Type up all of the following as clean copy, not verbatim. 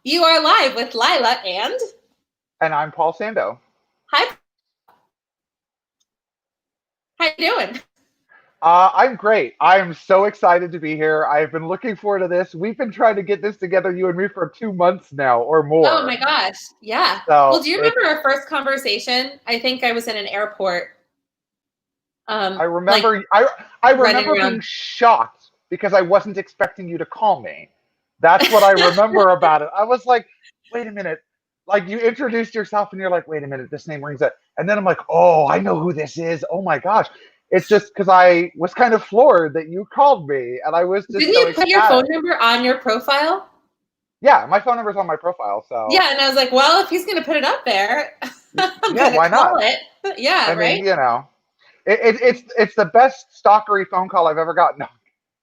You are live with Lila and And I'm Paul Sando. hi. How you doing? I'm great. I am so excited to be here. I've been looking forward to this. We've been trying to get this together, you and me, for 2 months now or Oh more. my gosh. Yeah. Well, So do you remember our first conversation? I think I was in an airport, I like remember I running remember being around. shocked because I wasn't expecting you to call me. That's what I remember about it. I was like, wait a minute. Like you introduced yourself and you're like, wait a minute, this name rings a and then I'm like, oh, I know who this is. Oh my gosh. It's just because I was kind of floored that you called me and I was just Didn't so you put your phone ecstatic. number on your profile? Yeah, my phone number's on my profile, so Yeah, and I was like, well, if he's going to put it up there, I'm yeah, going to why call not? it. Yeah, I mean, right? it's the best stalkery phone call I've ever gotten. No,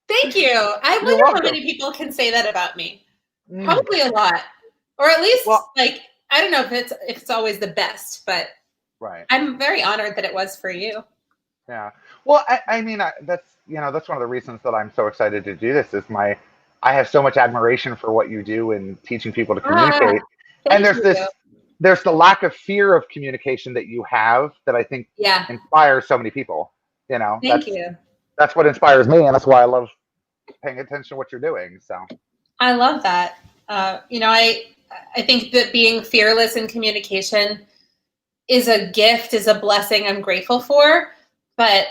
Thank you. I you're wonder how welcome. many people can say that about me. Mm. Probably a lot. Or at Well, least like I don't know if it's always the best, but right, I'm very honored that it was for you. yeah. Well, I mean, that's that's one of the reasons that I'm so excited to do this. Is I have so much admiration for what you do in teaching people to Ah, communicate, and thank you. there's the lack of fear of communication that you have that I think Yeah, inspires so many people. thank you. That's what inspires me, and that's why I love paying attention to what you're doing. So. I love that. I think that being fearless in communication is a gift, is a blessing I'm grateful for. But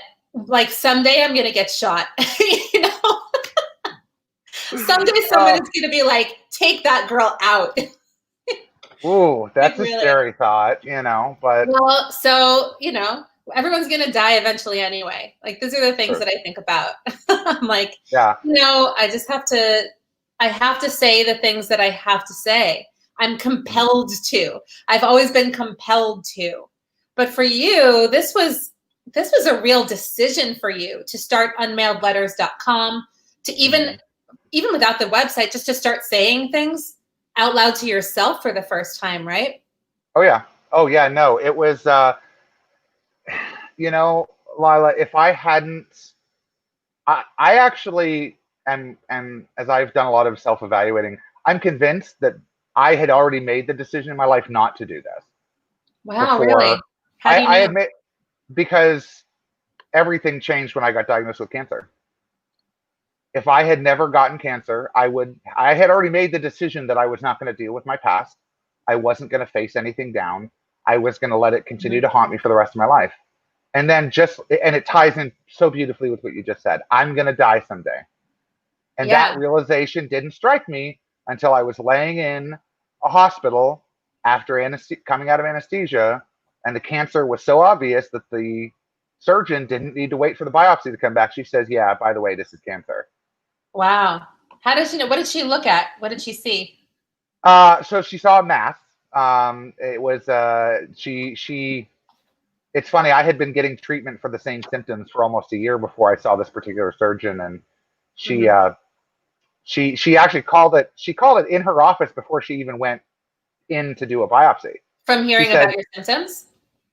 like someday I'm gonna get shot. you know, someday someone Uh, is gonna be like, take that girl out. Ooh, like that's a really. scary thought, but Well, so everyone's gonna die eventually anyway. Like these are the things true. that I think about. I'm like, Yeah. I just have to I have to say the things that I have to say. I'm Mhm. compelled to. I've always been compelled to. But for you, this was a real decision for you to start unmailedletters.com, to even Mhm. even without the website, just to start saying things out loud to yourself for the first time, right? Oh yeah. Oh yeah. No, it was. You know, Lila, if I hadn't, I actually and as I've done a lot of self-evaluating, I'm convinced that I had already made the decision in my life not to do this Wow, before. really? How do you I know? admit because everything changed when I got diagnosed with cancer. If I had never gotten cancer, I had already made the decision that I was not going to deal with my past. I wasn't going to face anything down. I was going to let it continue Mhm. to haunt me for the rest of my life. And then and it ties in so beautifully with what you just said. I'm going to die someday. And that Yeah. realization didn't strike me until I was laying in a hospital after coming out of anesthesia. And the cancer was so obvious that the surgeon didn't need to wait for the biopsy to come back. She says, yeah, by the way, this is cancer. Wow. How did she know? What did she look at? What did she see? So she saw a mass. It was she. It's funny. I had been getting treatment for the same symptoms for almost a year before I saw this particular surgeon, and she Hmm. she actually called it. She called it in her office before she even went in to do a biopsy. From She hearing about said, your symptoms?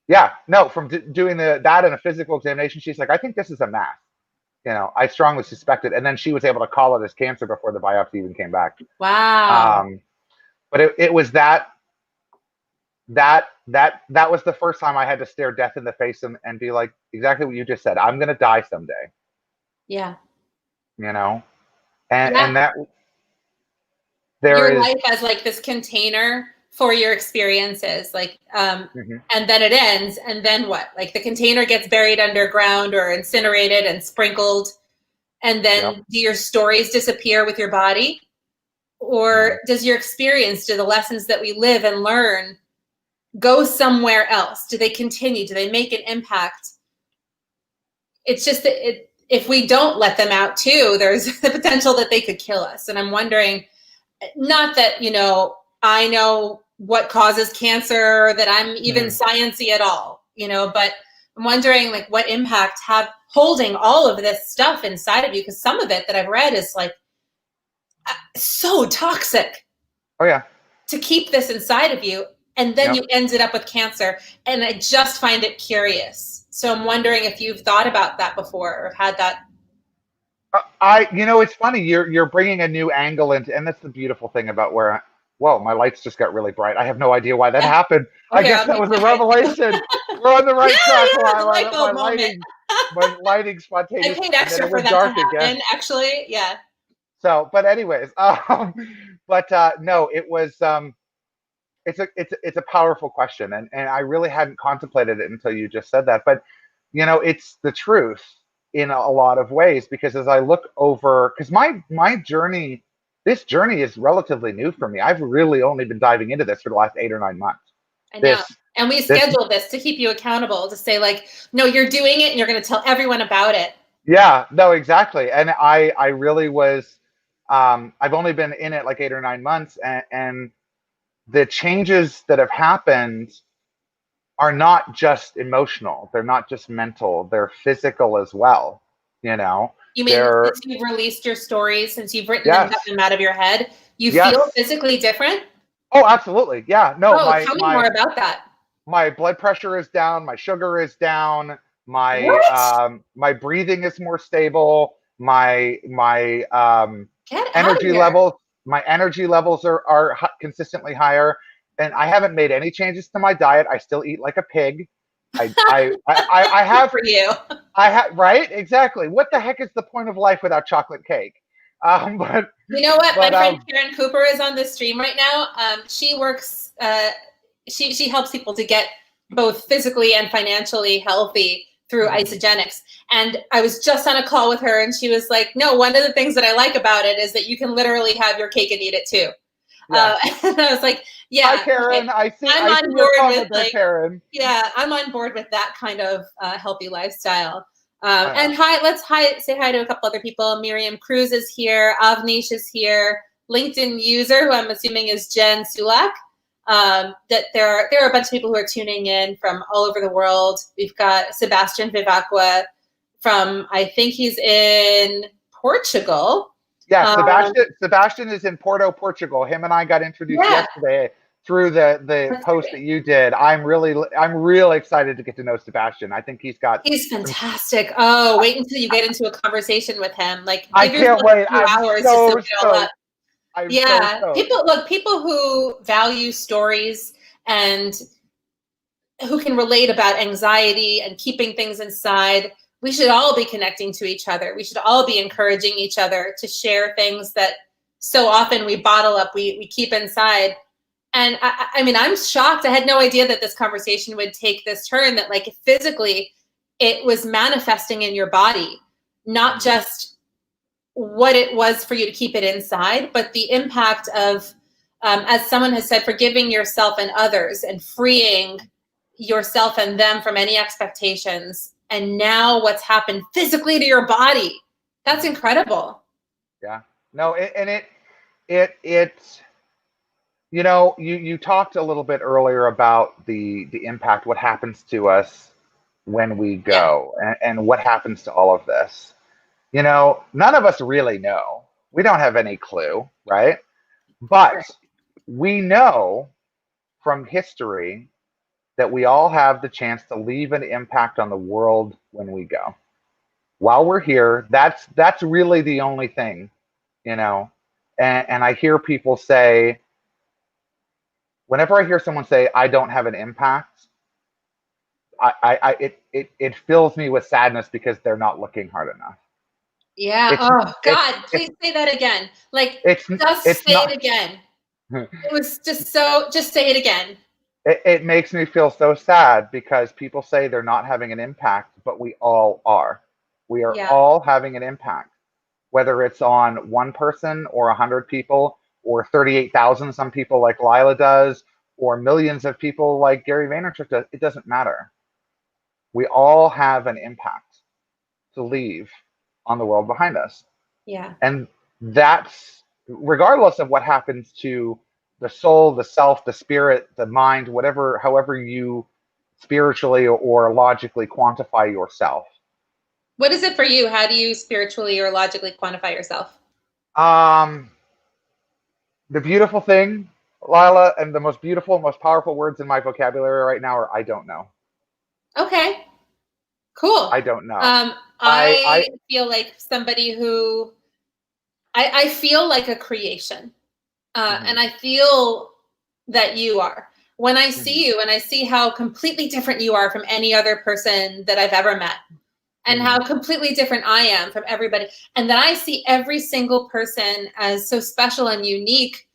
"Yeah, no." From doing that and a physical examination, she's like, "I think this is a mass." I strongly suspect it. And then she was able to call it as cancer before the biopsy even came back. Wow. Um, but it was that was the first time I had to stare death in the face and be like exactly what you just said. I'm gonna die someday, Yeah. you know, and Yeah. that there Your is. life as like this container for your experiences. Mhm, And then it ends. And then what? Like the container gets buried underground or incinerated and sprinkled. And yep. then do your stories disappear with your body? Or Mhm, does your experience, do the lessons that we live and learn go somewhere else? Do they continue? Do they make an impact? It's just that if we don't let them out too, there's the potential that they could kill us. And I'm wondering, not that, I know what causes cancer, that I'm even mhm, sciencey at all, but I'm wondering like what impact have holding all of this stuff inside of you, because some of it that I've read is like so toxic oh yeah. to keep this inside of you, and then you Yep. ended up with cancer. And I just find it curious. So I'm wondering if you've thought about that before or had that. It's funny. You're bringing a new angle into, and that's the beautiful thing about where. whoa, my lights just got really bright. I have no idea why that happened. I Okay, guess that was a revelation. We're on the right track, the light Lila. bulb moment. My lighting I spontaneous, paid and then extra it for went that to dark again. happen, actually. Yeah. So, but anyways, no, it was, it's a powerful question, and I really hadn't contemplated it until you just said that. But it's the truth in a lot of ways, because as I look over, because my journey, this journey is relatively new for me. I've really only been diving into this for the last 8 or 9 months. I know. This And we this scheduled this to keep you accountable, to say, like, no, you're doing it and you're going to tell everyone about it. Yeah, no, exactly. And I really was, I've only been in it like 8 or 9 months, and the changes that have happened are not just emotional. They're not just mental. They're physical as well. You know, You mean they're since you've released your stories, since you've written them, got yes, them out of your head, you feel yes. physically different? Oh, absolutely. Yeah. No, Oh, tell me more about that. my blood pressure is down. My sugar is down. What? My breathing is more stable. My Get out of energy here. levels my energy levels are consistently higher. And I haven't made any changes to my diet. I still eat like a pig. I Good have for you. right, exactly. What the heck is the point of life without chocolate cake? Um, but You know what? My but friend Karen Cooper is on the stream right now. She works. She helps people to get both physically and financially healthy through isogenics. And I was just on a call with her, and she was like, "No, one of the things that I like about it is that you can literally have your cake and eat it too." yeah. And I was like, Hi, "Yeah, okay. Karen. I'm I on see your board with comment there, like, Karen. yeah, I'm on board with that kind of healthy lifestyle." Oh, yeah. And let's say hi to a couple other people. Miriam Cruz is here. Avnish is here. LinkedIn user, who I'm assuming is Jen Sulak. That there are a bunch of people who are tuning in from all over the world. We've got Sebastian Vivacqua from, I think he's in Portugal. Yeah, Um, Sebastian is in Porto, Portugal. Him and I got introduced yeah, yesterday through the that's post that great. you did. I'm really excited to get to know Sebastian. I think he's got He's some. fantastic. Oh, wait until you get into a conversation with him. Like, I give can't yourself a wait. few hours to soak it all up. I'm so Yeah, stoked. people who value stories and who can relate about anxiety and keeping things inside. We should all be connecting to each other. We should all be encouraging each other to share things that so often we bottle up, we keep inside. And I mean, I'm shocked. I had no idea that this conversation would take this turn, that like physically it was manifesting in your body, not just what it was for you to keep it inside, but the impact of, as someone has said, forgiving yourself and others and freeing yourself and them from any expectations. And now what's happened physically to your body. That's incredible. Yeah. No, it you talked a little bit earlier about the impact, what happens to us when we Yeah, go, and what happens to all of this. None of us really know. We don't have any clue, right? sure. But we know from history that we all have the chance to leave an impact on the world when we go. While we're here, that's really the only thing, you know. And I hear people say, whenever I hear someone say, I don't have an impact, it fills me with sadness, because they're not looking hard enough. Yeah. It's Oh it's God, please say that again. Like, it's just it's say it not. again. It was just so, just say it again. It makes me feel so sad, because people say they're not having an impact, but we all are. We are Yeah. all having an impact, whether it's on one person or 100 people or 38,000, some people like Lila does, or millions of people like Gary Vaynerchuk does. It doesn't matter. We all have an impact to leave on the world behind us. Yeah. And that's regardless of what happens to the soul, the self, the spirit, the mind, whatever, however you spiritually or logically quantify yourself. What is it for you? How do you spiritually or logically quantify yourself? Um, the beautiful thing, Lila, and the most beautiful, most powerful words in my vocabulary right now are, I don't know. Okay, cool. I don't know. Um, I I feel like somebody who, I feel like a creation. And I feel that you are. When I see Mm-hmm. you and I see how completely different you are from any other person that I've ever met, and how completely different I am from everybody, and that I see every single person as so special and unique,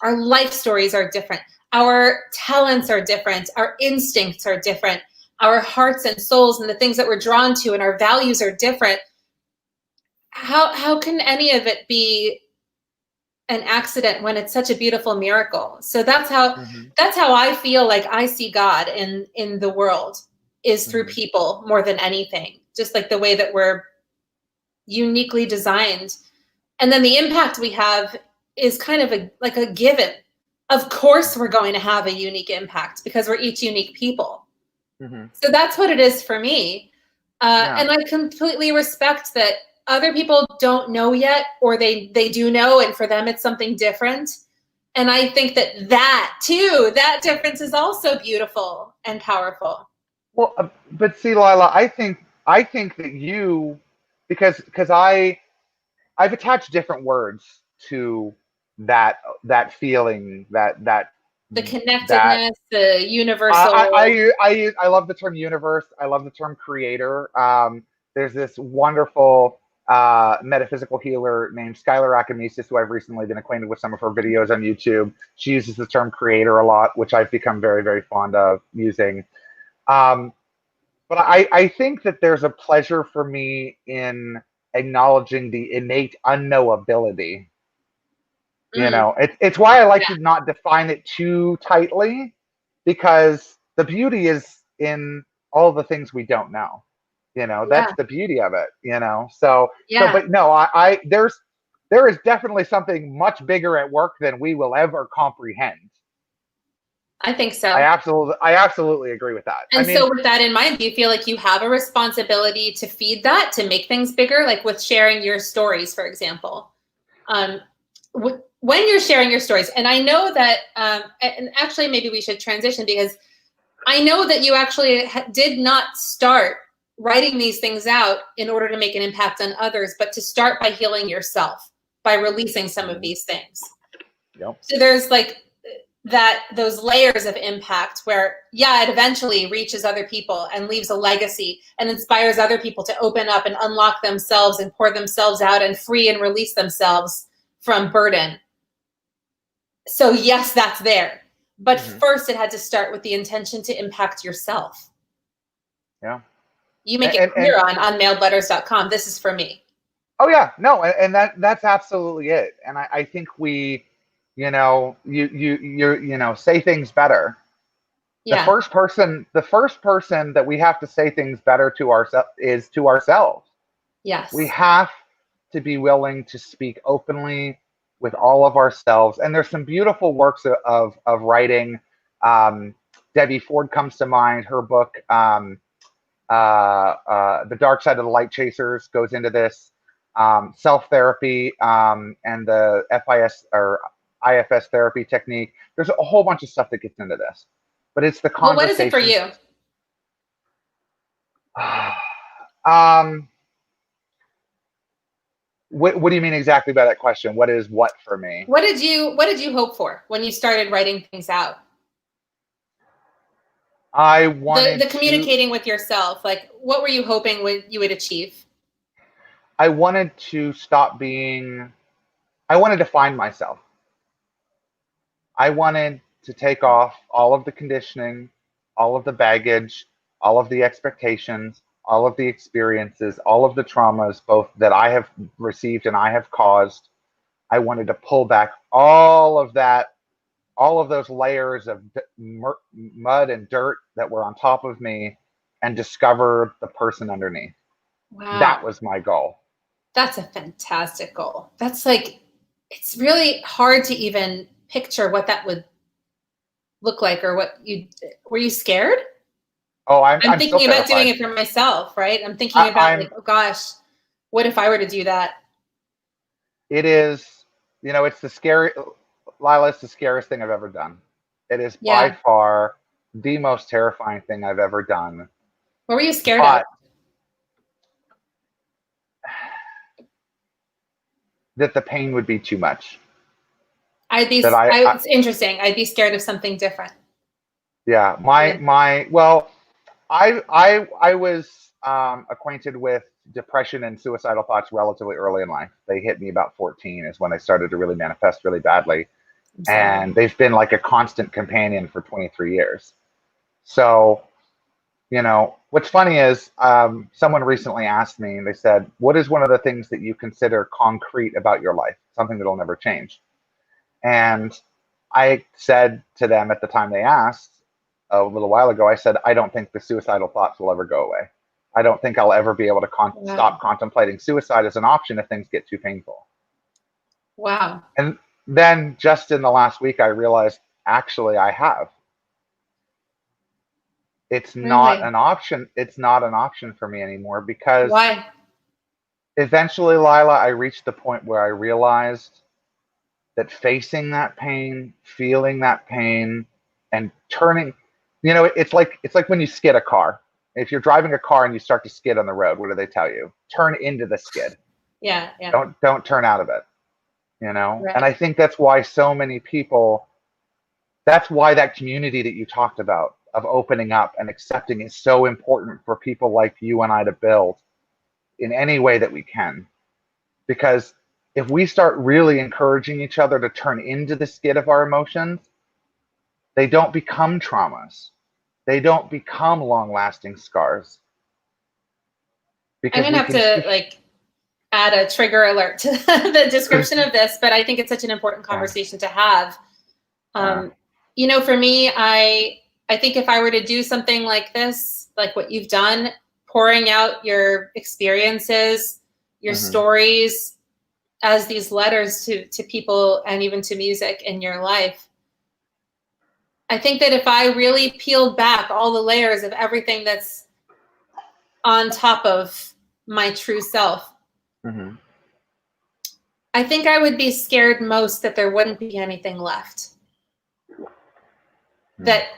our life stories are different. Our talents are different. Our instincts are different. Our hearts and souls and the things that we're drawn to and our values are different. How can any of it be an accident when it's such a beautiful miracle? So that's how I feel like I see God in the world, is through people more than anything. Just like the way that we're uniquely designed. And then the impact we have is kind of like a given. Of course we're going to have a unique impact because we're each unique people. So that's what it is for me. And I completely respect that other people don't know yet, or they do know, and for them it's something different. And I think that difference is also beautiful and powerful. Well, but see, Lila, I think that you, because I've attached different words to that feeling, The that connectedness, the I, universal. I love the term universe. I love the term creator. There's this wonderful metaphysical healer named Skylar Akamesis, who I've recently been acquainted with some of her videos on YouTube. She uses the term creator a lot, which I've become very, very fond of using. Um, but I think that there's a pleasure for me in acknowledging the innate unknowability. It's why I like Yeah. to not define it too tightly, because the beauty is in all the things we don't know. That's Yeah. the beauty of it. So Yeah. but no, there is definitely something much bigger at work than we will ever comprehend. I think I so. absolutely agree with that. I And mean, so with that in mind, do you feel like you have a responsibility to feed that, to make things bigger, like with sharing your stories, for example? Um, when you're sharing your stories, and I know that, and actually maybe we should transition, because I know that you actually did not start writing these things out in order to make an impact on others, but to start by healing yourself, by releasing some of these things. yep. So there's like those layers of impact where, yeah, it eventually reaches other people and leaves a legacy and inspires other people to open up and unlock themselves and pour themselves out and free and release themselves from burden. So yes, that's there. But first it had to start with the intention to impact yourself. Yeah. You make it And clear on unmailedletters.com. This is for me. oh yeah, no, and that's absolutely it. And I think say things better. Yeah. The first person that we have to say things better to ourselves is to ourselves. We Yes. have to be willing to speak openly with all of ourselves. And there's some beautiful works of writing. Debbie Ford comes to mind. Her book, The Dark Side of the Light Chasers, goes into this. Self therapy, and the FIS or IFS therapy technique. There's a whole bunch of stuff that gets into this, but it's the Well, what is it for conversations. you? um, what do you mean exactly by that question? What is what for me? What did you hope for when you started writing things out? I wanted The to. communicating with yourself, like what were you hoping you would achieve? I wanted to stop being. I wanted to find myself. I wanted to take off all of the conditioning, all of the baggage, all of the expectations, all of the experiences, all of the traumas, both that I have received and I have caused. I wanted to pull back all of that, all of those layers of mud and dirt that were on top of me, and discover the person underneath. That Wow. was my goal. That's a fantastic goal. That's like, it's really hard to even picture what that would look like, or were you scared? Oh, I'm I'm still thinking about doing terrified. it for myself, right? I'm thinking I, about like, I'm oh gosh, what if I were to do that? it is, it's the scary, Lila, it's the scariest thing I've ever done. It is by Yeah. far the most terrifying thing I've ever done. What were you scared of? But that the pain would be too much. that it's interesting. I'd be scared of something different. yeah, well, I was acquainted with depression and suicidal thoughts relatively early in life. They hit me about 14 is when they started to really manifest really badly. I'm sorry. And they've been like a constant companion for 23 years. So, what's funny is someone recently asked me, they said, what is one of the things that you consider concrete about your life? Something that'll never change. And I said to them at the time they asked, a little while ago, I said, I don't think the suicidal thoughts will ever go away. I don't think I'll ever be able to stop contemplating suicide as an option if things get too painful. Wow. And then just in the last week, I realized actually I have. It's not an option. It's not an option for me anymore because why? Eventually, Lila, I reached the point where I realized that facing that pain, feeling that pain, and turning, it's like when you skid a car. If you're driving a car and you start to skid on the road, what do they tell you? Turn into the skid. Yeah. Don't turn out of it. Right. And I think that's why so many people, that's why that community that you talked about of opening up and accepting is so important for people like you and I to build in any way that we can. Because if we start really encouraging each other to turn into the skid of our emotions, they don't become traumas. They don't become long-lasting scars. I'm gonna have to add a trigger alert to the description of this, but I think it's such an important conversation to have. For me, I think if I were to do something like this, like what you've done, pouring out your experiences, your stories as these letters to people and even to music in your life, I think that if I really peeled back all the layers of everything that's on top of my true self, I think I would be scared most that there wouldn't be anything left. That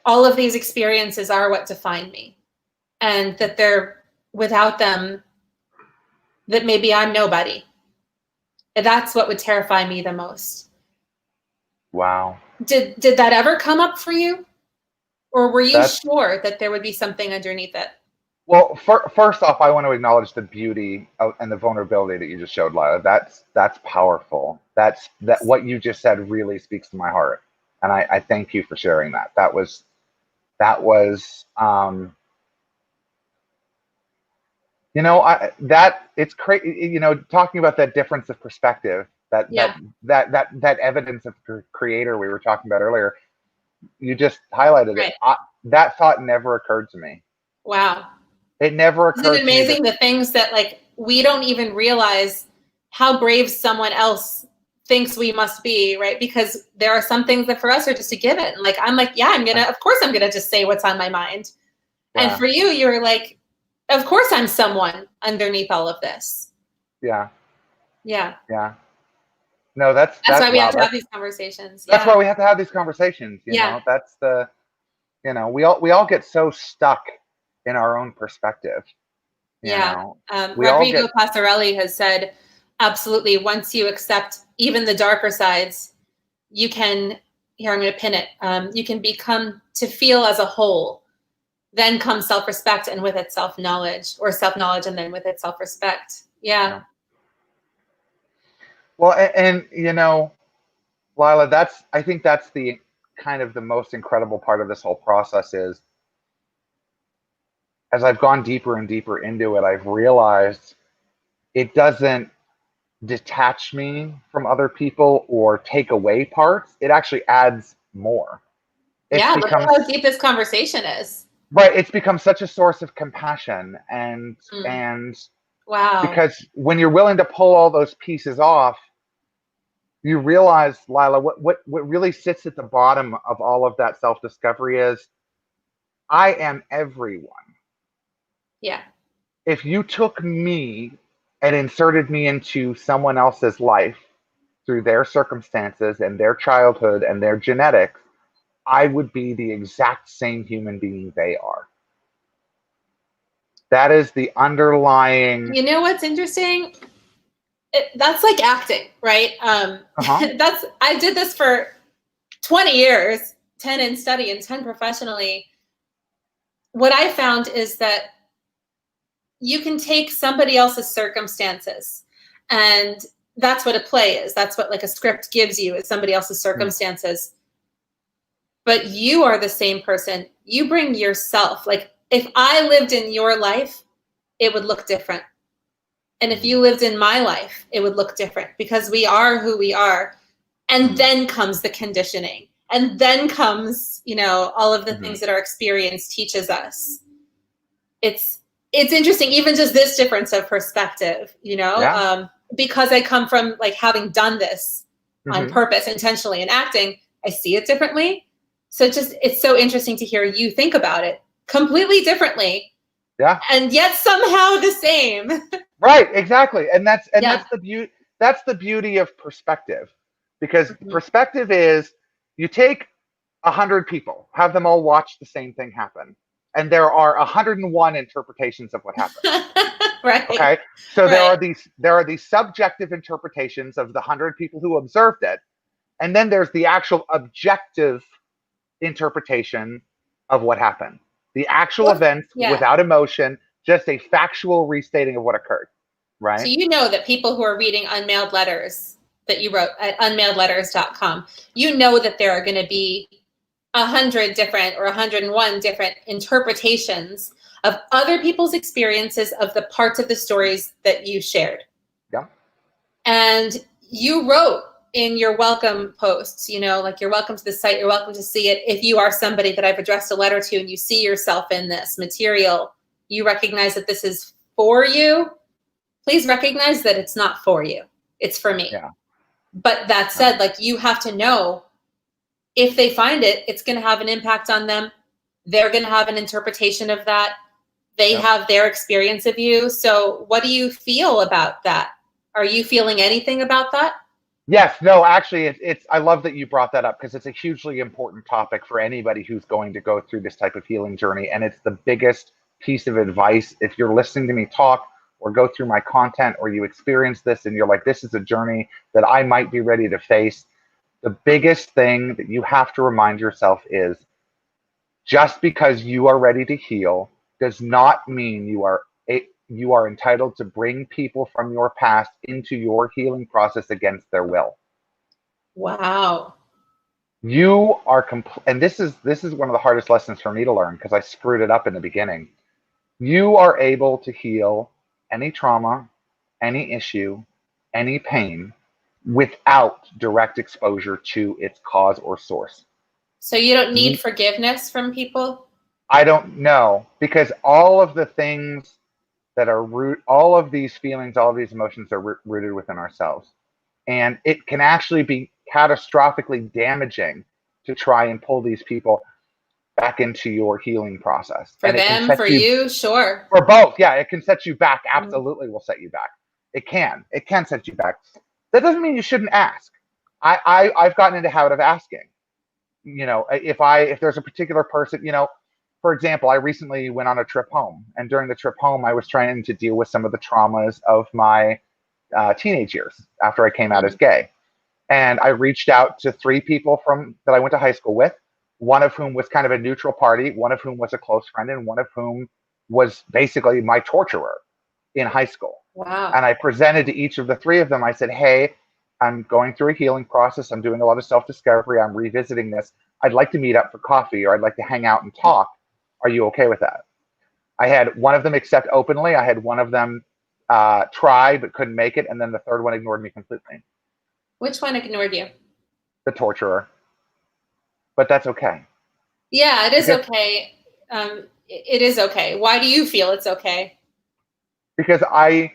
all of these experiences are what define me, and that without them, that maybe I'm nobody. And that's what would terrify me the most. Wow. Did that ever come up for you? Or were you sure that there would be something underneath it? Well, first off, I want to acknowledge the beauty and the vulnerability that you just showed, Lila. That's powerful. That what you just said really speaks to my heart, and I thank you for sharing that. That was it's crazy. Talking about that difference of perspective, that evidence of creator we were talking about earlier. You just highlighted it. That thought never occurred to me. Wow. It never occurred to me. Isn't it amazing the things that we don't even realize how brave someone else thinks we must be, right? Because there are some things that for us are just a given. Of course I'm gonna just say what's on my mind. Yeah. And for you, you're like, of course I'm someone underneath all of this. Yeah. Yeah. Yeah. No, that's why we have to have these conversations. That's why we have to have these conversations. You know, that's the, we all get so stuck in our own perspective. Rodrigo Passarelli has said, absolutely, once you accept even the darker sides, you can, here I'm going to pin it, you can become to feel as a whole. Then comes self-respect, and with it self-knowledge, or self-knowledge and then with it self-respect. Yeah. Well, and Lila, I think that's the kind of the most incredible part of this whole process is, as I've gone deeper and deeper into it, I've realized it doesn't detach me from other people or take away parts. It actually adds more. Look at how deep this conversation is. Right. It's become such a source of compassion and wow. Because when you're willing to pull all those pieces off, you realize, Lila, what really sits at the bottom of all of that self-discovery is, I am everyone. Yeah. If you took me and inserted me into someone else's life through their circumstances and their childhood and their genetics, I would be the exact same human being they are. That is the underlying. You know what's interesting? that's like acting, right? I did this for 20 years, 10 in study and 10 professionally. What I found is that you can take somebody else's circumstances, and that's what a play is. That's what like a script gives you, is somebody else's circumstances. But you are the same person. You bring yourself. Like if I lived in your life, it would look different. And if you lived in my life, it would look different, because we are who we are. And then comes the conditioning. And then comes, you know, all of the things that our experience teaches us. It's interesting, even just this difference of perspective, you know, because I come from like having done this on purpose, intentionally, and acting, I see it differently. So it's so interesting to hear you think about it completely differently. Yeah. And yet somehow the same. Right, exactly. And that's the beauty of perspective. Because perspective is, you take 100 people, have them all watch the same thing happen, and there are 101 interpretations of what happened. Right. Okay. So there are these subjective interpretations of the 100 people who observed it, and then there's the actual objective interpretation of what happened. The actual events without emotion, just a factual restating of what occurred. Right. So you know that people who are reading Unmailed Letters that you wrote at unmailedletters.com, you know that there are going to be 100 different or 101 different interpretations of other people's experiences of the parts of the stories that you shared. Yeah. And you wrote in your welcome posts, you know, like, you're welcome to the site, you're welcome to see it. If you are somebody that I've addressed a letter to and you see yourself in this material, you recognize that this is for you. Please recognize that it's not for you. It's for me. Yeah. But that said, like, you have to know, if they find it, it's going to have an impact on them. They're going to have an interpretation of that. They have their experience of you. So what do you feel about that? Are you feeling anything about that? Yes. No, actually, it's I love that you brought that up, because it's a hugely important topic for anybody who's going to go through this type of healing journey. And it's the biggest piece of advice. If you're listening to me talk or go through my content, or you experience this and you're like, this is a journey that I might be ready to face, the biggest thing that you have to remind yourself is, just because you are ready to heal does not mean you are entitled to bring people from your past into your healing process against their will. Wow. You are and this is one of the hardest lessons for me to learn, because I screwed it up in the beginning. You are able to heal any trauma, any issue, any pain without direct exposure to its cause or source. So you don't need forgiveness from people? I don't know, because all of the things that are all of these feelings, all of these emotions are rooted within ourselves. And it can actually be catastrophically damaging to try and pull these people back into your healing process. For and them, for you, sure. For both, yeah, it can set you back. Absolutely will set you back. It can set you back. That doesn't mean you shouldn't ask. I've gotten into the habit of asking. You know, if there's a particular person, you know, for example, I recently went on a trip home, and during the trip home, I was trying to deal with some of the traumas of my teenage years after I came out as gay. And I reached out to 3 people that I went to high school with, one of whom was kind of a neutral party, one of whom was a close friend, and one of whom was basically my torturer in high school. Wow. And I presented to each of the 3 of them. I said, hey, I'm going through a healing process. I'm doing a lot of self-discovery. I'm revisiting this. I'd like to meet up for coffee, or I'd like to hang out and talk. Are you okay with that? I had one of them accept openly. I had one of them try but couldn't make it. And then the third one ignored me completely. Which one ignored you? The torturer. But that's okay. Yeah, it is okay. It is okay. Why do you feel it's okay? Because I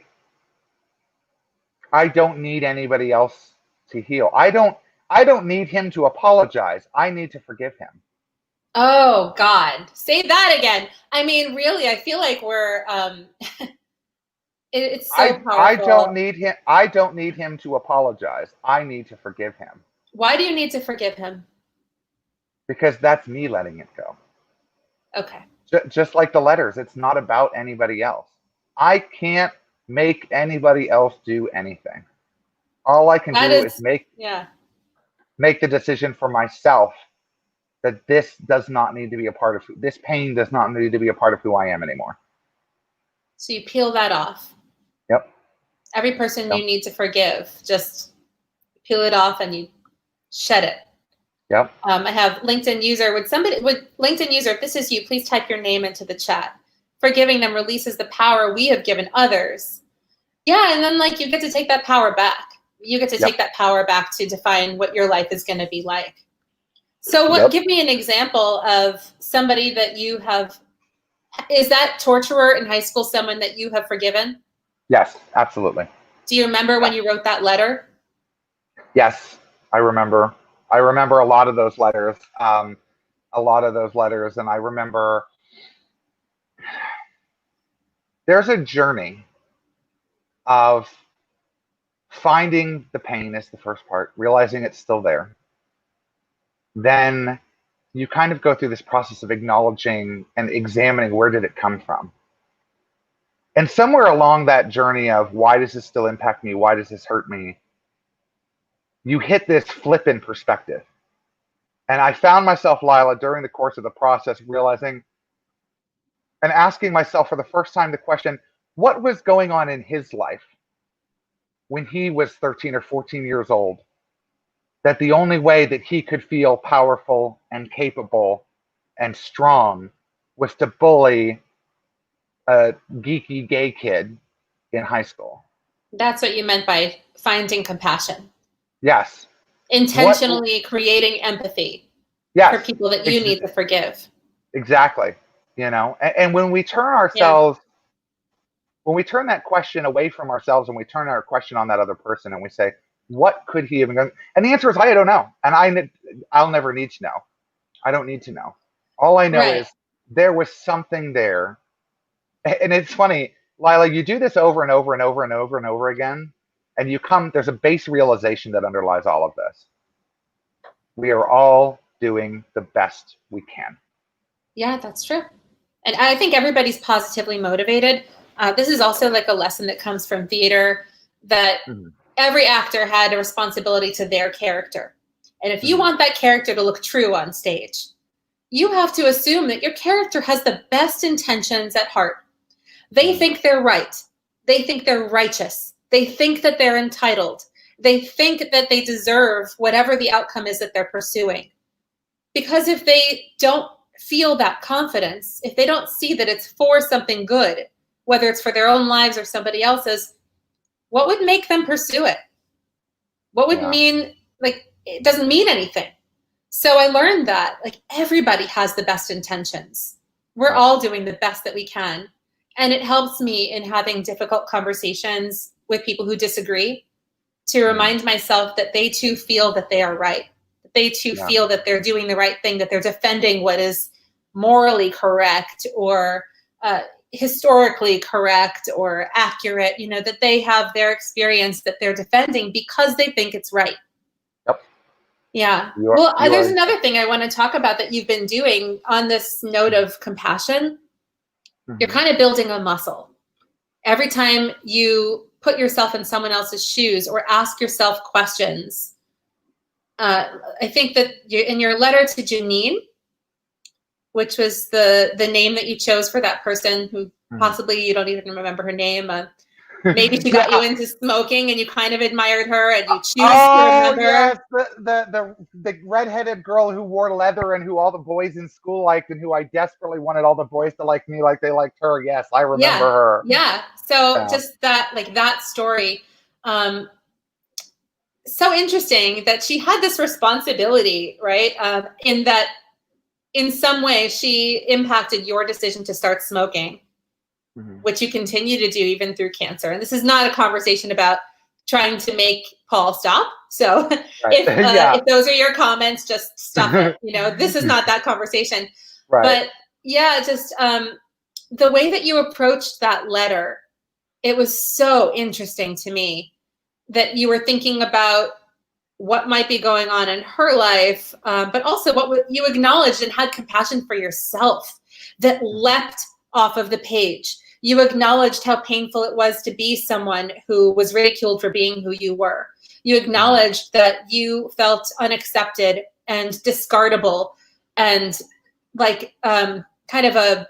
don't need anybody else to heal. I don't need him to apologize. I need to forgive him. Oh God, say that again. I mean, really, I feel like we're it's so powerful. I don't need him to apologize. I need to forgive him. Why do you need to forgive him? Because that's me letting it go. Okay. Just like the letters, it's not about anybody else. I can't make anybody else do anything. All I can That do is is, yeah. make the decision for myself that this does not need to be a part of this pain does not need to be a part of who I am anymore. So you peel that off. Yep. Every person Yep. you need to forgive, just peel it off and you shed it. Yep. I have LinkedIn user. Would LinkedIn user, if this is you, please type your name into the chat. Forgiving them releases the power we have given others. Yeah, and then like you get to take that power back. You get to take that power back to define what your life is going to be like. So give me an example of somebody that you have, is that torturer in high school someone that you have forgiven? Yes, absolutely. Do you remember when you wrote that letter? Yes, I remember. I remember a lot of those letters. And I remember there's a journey of finding the pain is the first part, realizing it's still there. Then you kind of go through this process of acknowledging and examining where did it come from. And somewhere along that journey of why does this still impact me? Why does this hurt me? You hit this flip in perspective. And I found myself, Lila, during the course of the process, realizing and asking myself for the first time the question, what was going on in his life when he was 13 or 14 years old, that the only way that he could feel powerful and capable and strong was to bully a geeky gay kid in high school? That's what you meant by finding compassion. Yes. Intentionally creating empathy for people that you need to forgive. Exactly. You know, and when we turn ourselves, when we turn that question away from ourselves and we turn our question on that other person and we say, what could he have done? And the answer is, I don't know. And I'll never need to know. I don't need to know. All I know is there was something there. And it's funny, Lila, you do this over and over and over and over and over again. And there's a base realization that underlies all of this. We are all doing the best we can. Yeah, that's true. And I think everybody's positively motivated. This is also like a lesson that comes from theater, that every actor had a responsibility to their character. And if you want that character to look true on stage, you have to assume that your character has the best intentions at heart. They think they're right. They think they're righteous. They think that they're entitled. They think that they deserve whatever the outcome is that they're pursuing. Because if they don't feel that confidence, if they don't see that it's for something good, whether it's for their own lives or somebody else's, what would make them pursue it? What would mean, like, it doesn't mean anything. So I learned that, like, everybody has the best intentions. We're all doing the best that we can. And it helps me in having difficult conversations with people who disagree to remind myself that they too feel that they are right. That they too feel that they're doing the right thing, that they're defending what is morally correct or historically correct or accurate, you know, that they have their experience that they're defending because they think it's right. Yep. Yeah. Well, there's another thing I want to talk about that you've been doing on this note of compassion. You're kind of building a muscle. Every time you put yourself in someone else's shoes or ask yourself questions, I think that in your letter to Janine, which was the name that you chose for that person who possibly you don't even remember her name. Maybe she got you into smoking and you kind of admired her and you choose to remember. Yes, the redheaded girl who wore leather and who all the boys in school liked and who I desperately wanted all the boys to like me like they liked her. Yes, I remember her. Yeah. So just that, like that story. So interesting that she had this responsibility, right? In that, in some way, she impacted your decision to start smoking, which you continue to do even through cancer. And this is not a conversation about trying to make Paul stop. So if those are your comments, just stop it. You know, this is not that conversation. But yeah, just the way that you approached that letter, it was so interesting to me that you were thinking about what might be going on in her life, but also what you acknowledged and had compassion for yourself that leapt off of the page. You acknowledged how painful it was to be someone who was ridiculed for being who you were. You acknowledged that you felt unaccepted and discardable and like kind of a,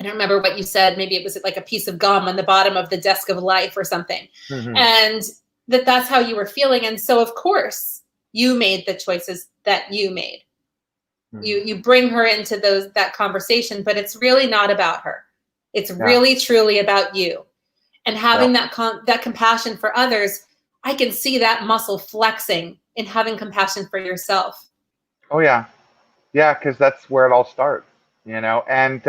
I don't remember what you said. Maybe it was like a piece of gum on the bottom of the desk of life or something. And that's how you were feeling. And so, of course, you made the choices that you made. You bring her into that conversation, but it's really not about her. It's really, truly about you. And having that compassion for others, I can see that muscle flexing in having compassion for yourself. Oh, yeah. Yeah, because that's where it all starts, you know? And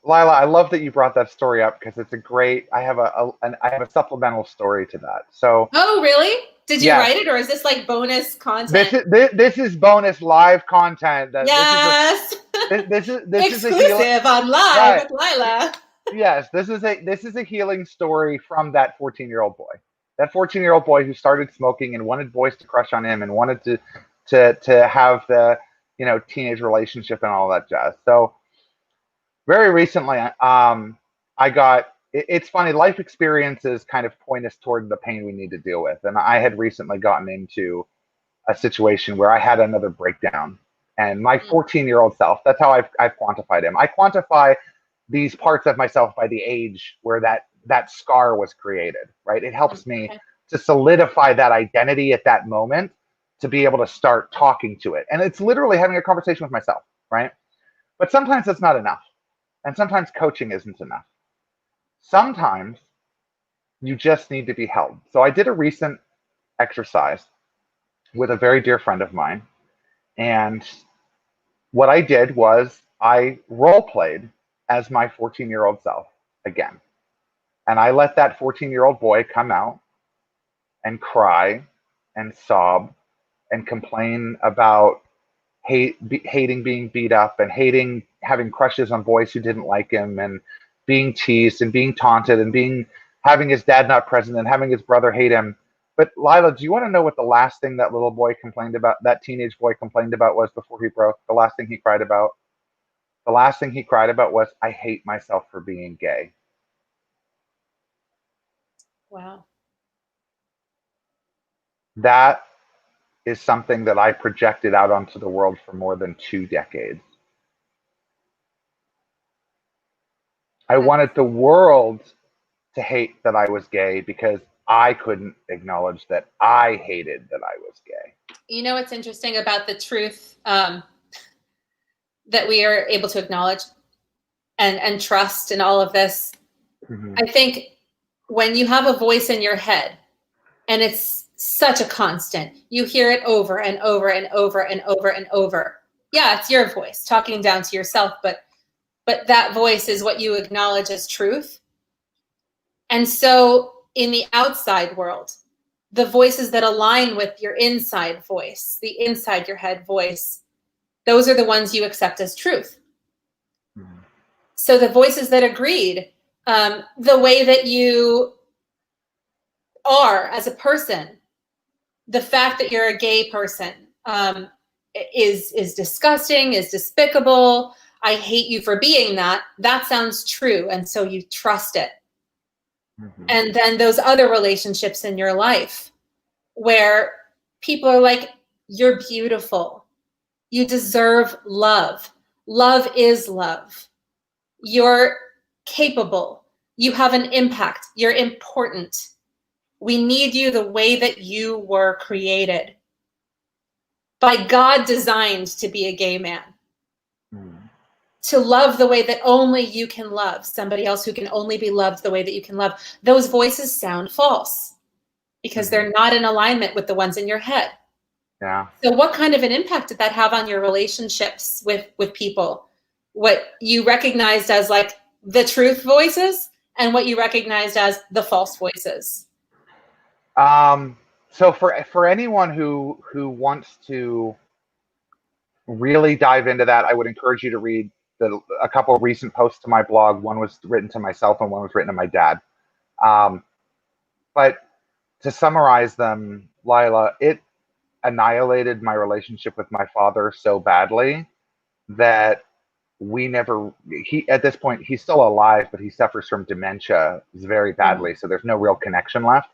Lila, I love that you brought that story up because it's a great, I have a supplemental story to that. So. Oh, really? Did you Yes. write it, or is this like bonus content? This is bonus live content. Yes. This is exclusive on Live with Lila. Yes, this is a healing story from that 14-year-old boy. That 14-year-old boy who started smoking and wanted boys to crush on him and wanted to have the, you know, teenage relationship and all that jazz. So very recently, I got. It's funny. Life experiences kind of point us toward the pain we need to deal with, and I had recently gotten into a situation where I had another breakdown, and my 14-year-old self. That's how I've quantified him. I quantify these parts of myself by the age where that scar was created. Right. It helps me to solidify that identity at that moment to be able to start talking to it, and it's literally having a conversation with myself. Right. But sometimes that's not enough. And sometimes coaching isn't enough. Sometimes you just need to be held. So I did a recent exercise with a very dear friend of mine. And what I did was I role played as my 14-year-old self again. And I let that 14-year-old boy come out and cry and sob and complain about hating being beat up and hating having crushes on boys who didn't like him and being teased and being taunted and having his dad not present and having his brother hate him. But Lila, do you want to know what the last thing that little boy complained about, that teenage boy complained about, was before he broke? The last thing he cried about? The last thing he cried about was, I hate myself for being gay. Wow. That is something that I projected out onto the world for more than 2 decades. I wanted the world to hate that I was gay because I couldn't acknowledge that I hated that I was gay. You know what's interesting about the truth that we are able to acknowledge and trust in all of this? I think when you have a voice in your head and it's such a constant, you hear it over and over and over and over and over. Yeah, it's your voice talking down to yourself, but that voice is what you acknowledge as truth. And so in the outside world, the voices that align with your inside voice, the inside your head voice, those are the ones you accept as truth. So the voices that agreed, the way that you are as a person, the fact that you're a gay person is disgusting, is despicable. I hate you for being that. That sounds true. And so you trust it. And then those other relationships in your life where people are like, you're beautiful. You deserve love. Love is love. You're capable. You have an impact. You're important. We need you the way that you were created. By God designed to be a gay man. To love the way that only you can love somebody else who can only be loved the way that you can love. Those voices sound false because they're not in alignment with the ones in your head. Yeah. So what kind of an impact did that have on your relationships with people? What you recognized as like the truth voices and what you recognized as the false voices? So for anyone who wants to really dive into that, I would encourage you to read a couple of recent posts to my blog. One was written to myself and one was written to my dad. But to summarize them, Lila, it annihilated my relationship with my father so badly that at this point, he's still alive, but he suffers from dementia very badly. So there's no real connection left.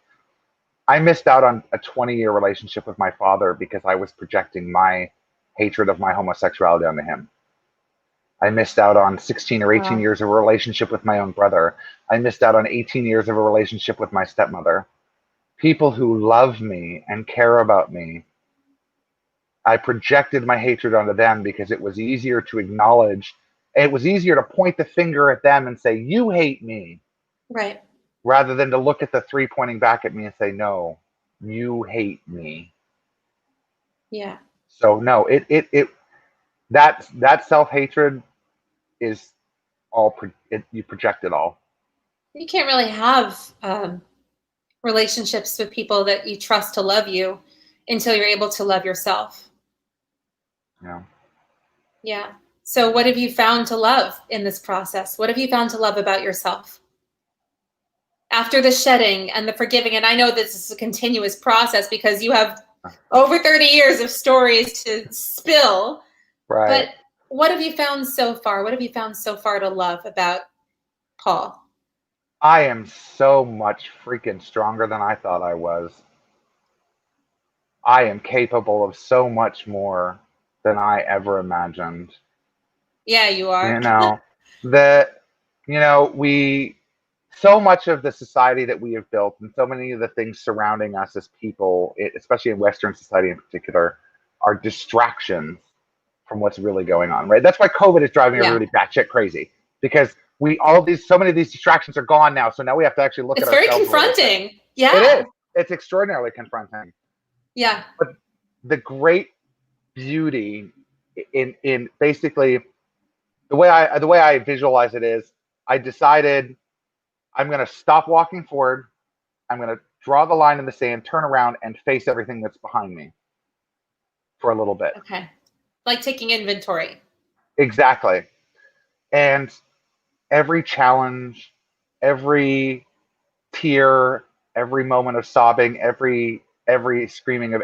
I missed out on a 20-year relationship with my father because I was projecting my hatred of my homosexuality onto him. I missed out on 16 or 18 Wow. years of a relationship with my own brother. I missed out on 18 years of a relationship with my stepmother. People who love me and care about me, I projected my hatred onto them because it was easier to acknowledge. It was easier to point the finger at them and say, you hate me, Right. rather than to look at the three pointing back at me and say, no, you hate me. Yeah. So no, that self-hatred is all, you project it all. You can't really have relationships with people that you trust to love you until you're able to love yourself. Yeah. Yeah. So what have you found to love in this process? What have you found to love about yourself? After the shedding and the forgiving, and I know this is a continuous process because you have over 30 years of stories to spill, Right. but what have you found so far? What have you found so far to love about Paul? I am so much freaking stronger than I thought I was. I am capable of so much more than I ever imagined. Yeah, you are. You know, that, so much of the society that we have built and so many of the things surrounding us as people, especially in Western society in particular, are distractions from what's really going on, right? That's why COVID is driving Yeah. everybody batshit crazy, because so many of these distractions are gone now. So now we have to actually look It's at very ourselves a little bit. confronting. Yeah. It is. It's extraordinarily confronting. Yeah. But the great beauty in basically the way I visualize it is, I decided I'm going to stop walking forward. I'm going to draw the line in the sand, turn around, and face everything that's behind me for a little bit. Okay. Like taking inventory. Exactly. And every challenge, every tear, every moment of sobbing, every screaming of,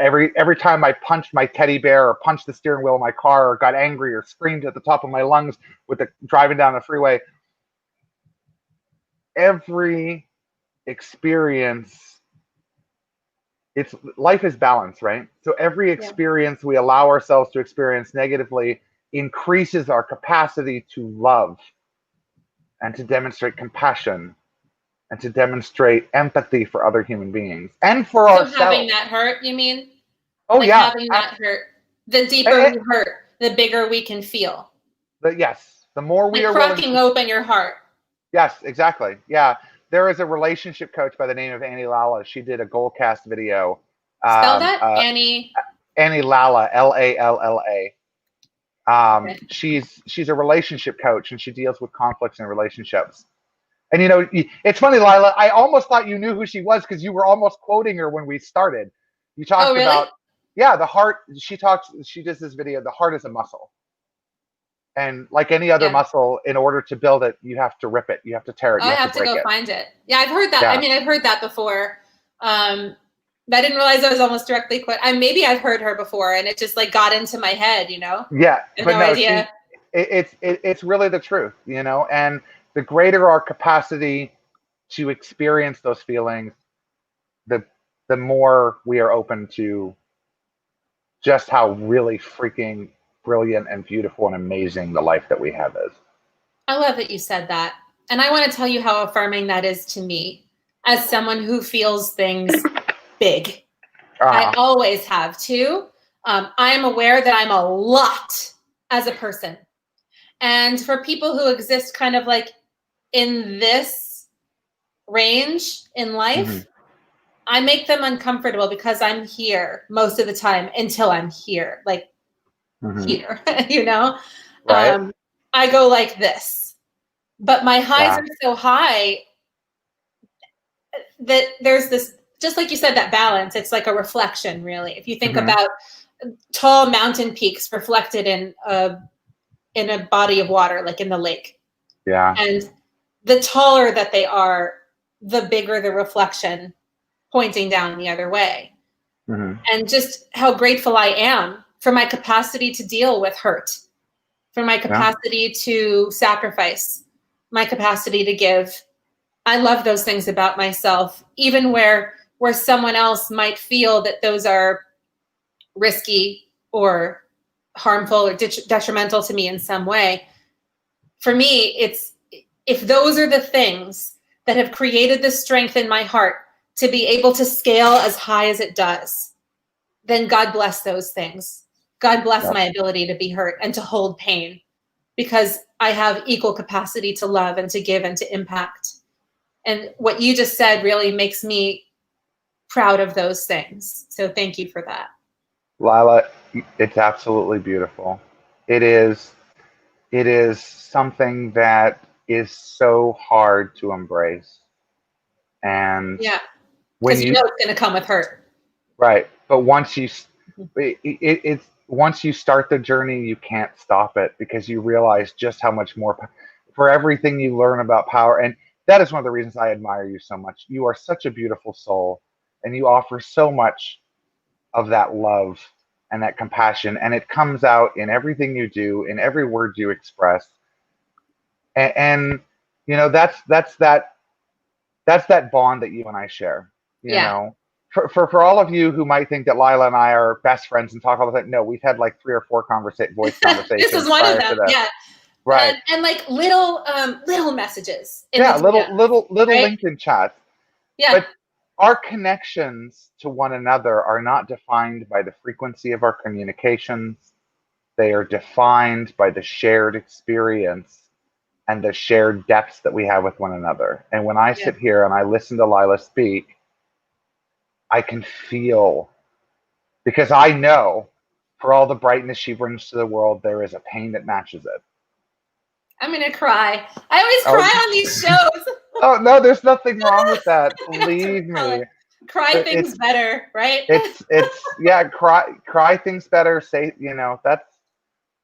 every time I punched my teddy bear or punched the steering wheel of my car or got angry or screamed at the top of my lungs with the driving down the freeway, every experience, life is balance, right? So every experience we allow ourselves to experience negatively increases our capacity to love and to demonstrate compassion and to demonstrate empathy for other human beings and for So ourselves. having that hurt, you mean? Oh, like yeah. Having that hurt. The deeper we hurt, the bigger we can feel. Yes. The more we like are cracking willing open your heart. Yes, exactly. Yeah. There is a relationship coach by the name of Annie Lalla. She did a Goalcast video. Spell that? Annie Lalla, Lalla. Okay. She's a relationship coach, and she deals with conflicts in relationships. And it's funny, Lila, I almost thought you knew who she was because you were almost quoting her when we started. You talked really? about, the heart. She does this video. The heart is a muscle. And like any other muscle, in order to build it, you have to rip it. You have to tear it. You I have to break go it. find it. Yeah, I've heard that. Yeah. I mean, I've heard that before. I didn't realize I was almost directly quote. Maybe I've heard her before, and it just like got into my head, Yeah, but no idea. It's really the truth, and the greater our capacity to experience those feelings, the more we are open to just how really freaking brilliant and beautiful and amazing the life that we have is. I love that you said that. And I want to tell you how affirming that is to me as someone who feels things big. I always have too. I am aware that I'm a lot as a person. And for people who exist kind of like in this range in life, I make them uncomfortable because I'm here most of the time until I'm here, like here, Right. I go like this, but my highs are so high that there's this, just like you said, that balance. It's like a reflection, really. If you think about tall mountain peaks reflected in a body of water, like in the lake. Yeah. And the taller that they are, the bigger the reflection pointing down the other way. And just how grateful I am for my capacity to deal with hurt, for my capacity to sacrifice, my capacity to give. I love those things about myself, even where someone else might feel that those are risky or harmful or detrimental to me in some way. For me, it's if those are the things that have created the strength in my heart to be able to scale as high as it does, then God bless those things. God bless Yep. my ability to be hurt and to hold pain, because I have equal capacity to love and to give and to impact. And what you just said really makes me proud of those things. So thank you for that. Lila, it's absolutely beautiful. It is something that is so hard to embrace. And Yeah, when because you know it's going to come with hurt. right, but once you it's once you start the journey, you can't stop it, because you realize just how much more for everything you learn about power. And that is one of the reasons I admire you so much. You are such a beautiful soul, and you offer so much of that love and that compassion, and it comes out in everything you do, in every word you express. And you know, that's that bond that you and I share. You Yeah. know, for all of you who might think that Lila and I are best friends and talk all the time, no, we've had like 3 or 4 voice conversations This is one of prior them. to this. Yeah. Right. And like little messages in Yeah, the DMs, little right? LinkedIn chats. Yeah. But our connections to one another are not defined by the frequency of our communications. They are defined by the shared experience and the shared depths that we have with one another. And when I Yeah. sit here and I listen to Lila speak, I can feel, because I know for all the brightness she brings to the world, there is a pain that matches it. I'm going to cry. I always Oh, cry on these shows. oh no, there's nothing wrong with that. That's what Believe we call me. it. Cry things It's better, right? yeah, cry things better. Say, you know, that's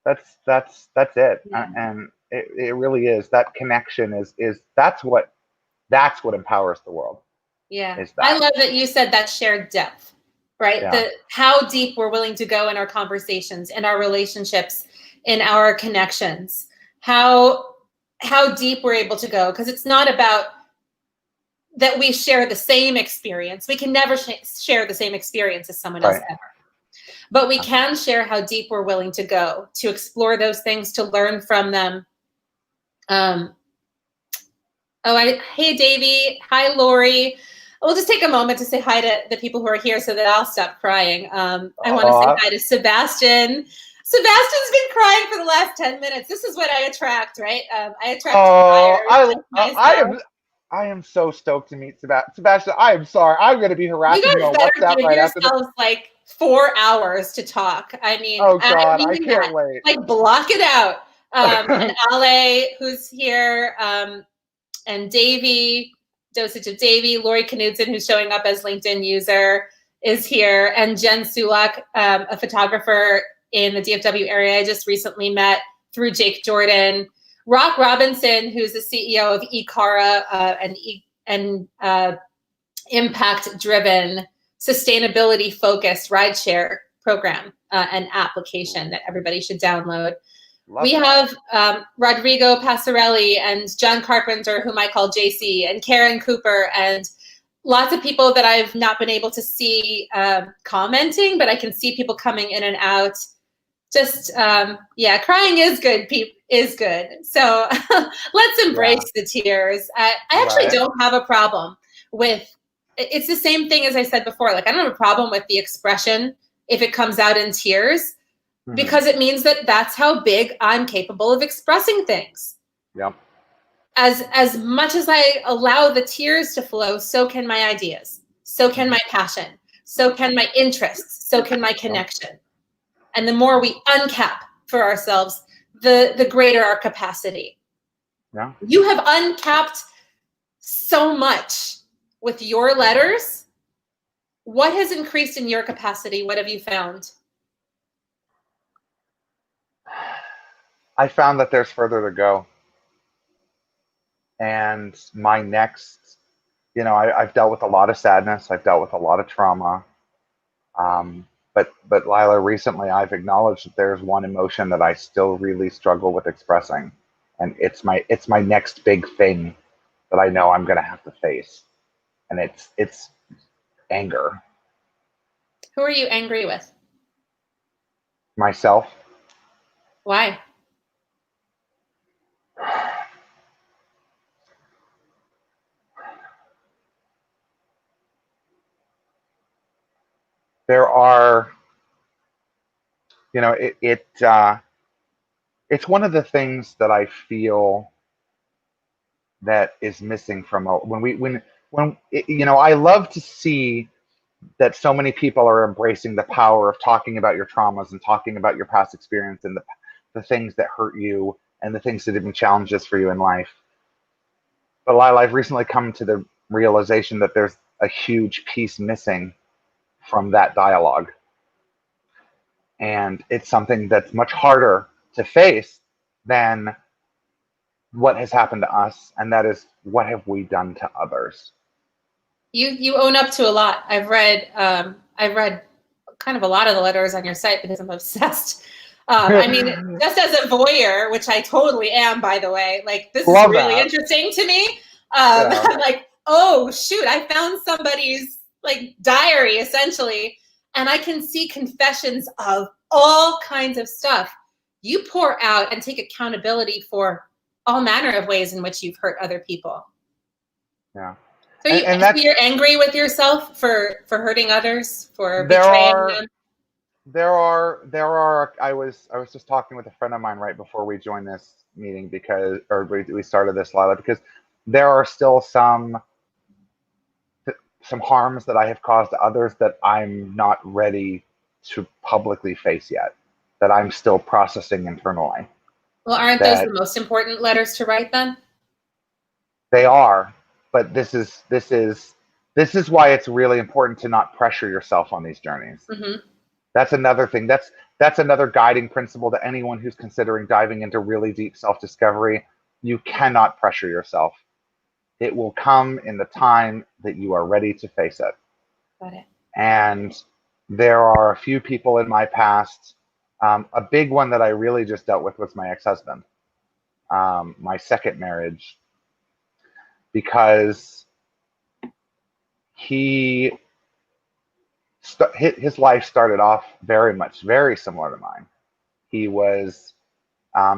it. Yeah. And it really is. That connection is that's what empowers the world. Yeah. Is I that. love that you said that shared depth, right? Yeah. How deep we're willing to go in our conversations, in our relationships, in our connections, how deep we're able to go. Because it's not about that we share the same experience. We can never share the same experience as someone else Right. ever. But we can share how deep we're willing to go to explore those things, to learn from them. Hey, Davey. Hi, Lori. We'll just take a moment to say hi to the people who are here so that I'll stop crying. I want to say hi to Sebastian. Sebastian's been crying for the last 10 minutes. This is what I attract, right? I attract Oh, I am so stoked to meet Sebastian. Sebastian, I am sorry. I'm going to be You harassing you guys on better WhatsApp give right after this. yourselves like 4 hours to talk. I mean, Oh I God, I mean can't that. wait. Like, block it out. And Ale, who's here, and Davey, Dosage of Davey, Lori Knudsen, who's showing up as LinkedIn user, is here, and Jen Sulak, a photographer in the DFW area I just recently met through Jake Jordan. Rock Robinson, who's the CEO of eCara, and impact-driven, sustainability-focused rideshare program and application that everybody should download. We have Rodrigo Passarelli and John Carpenter, whom I call JC, and Karen Cooper, and lots of people that I've not been able to see commenting, but I can see people coming in and out. Just, crying is good, is good. So let's embrace the tears. I actually don't have a problem with, it's the same thing as I said before. Like, I don't have a problem with the expression if it comes out in tears, because it means that that's how big I'm capable of expressing things. Yep. As much as I allow the tears to flow, so can my ideas, so can my passion, so can my interests, so can my connection. And the more we uncap for ourselves, the greater our capacity. Yeah. You have uncapped so much with your letters. What has increased in your capacity? What have you found? I found that there's further to go. And my next, I've dealt with a lot of sadness. I've dealt with a lot of trauma. But Lila, recently I've acknowledged that there's one emotion that I still really struggle with expressing. And it's my next big thing that I know I'm going to have to face. And it's anger. Who are you angry with? Myself. Why? There are, it's one of the things that I feel that is missing from I love to see that so many people are embracing the power of talking about your traumas and talking about your past experience and the things that hurt you and the things that have been challenges for you in life. But Lila, I've recently come to the realization that there's a huge piece missing from that dialogue. And it's something that's much harder to face than what has happened to us, and that is, what have we done to others? You own up to a lot. I've read kind of a lot of the letters on your site because I'm obsessed. I mean, just as a voyeur, which I totally am, by the way, like this is really interesting to me. I'm like, oh shoot, I found somebody's like diary essentially, and I can see confessions of all kinds of stuff. You pour out and take accountability for all manner of ways in which you've hurt other people. Yeah. So, you're angry with yourself for hurting others, for betraying them? There are. I was just talking with a friend of mine right before we joined this meeting we started this, Lila, because there are still some harms that I have caused to others that I'm not ready to publicly face yet, that I'm still processing internally. Well, aren't those the most important letters to write then? They are, but this is why it's really important to not pressure yourself on these journeys. Mm-hmm. That's another thing. That's another guiding principle to anyone who's considering diving into really deep self-discovery. You cannot pressure yourself. It will come in the time that you are ready to face it. Got it. And there are a few people in my past. A big one that I really just dealt with was my ex-husband, my second marriage, because his life started off very similar to mine. He was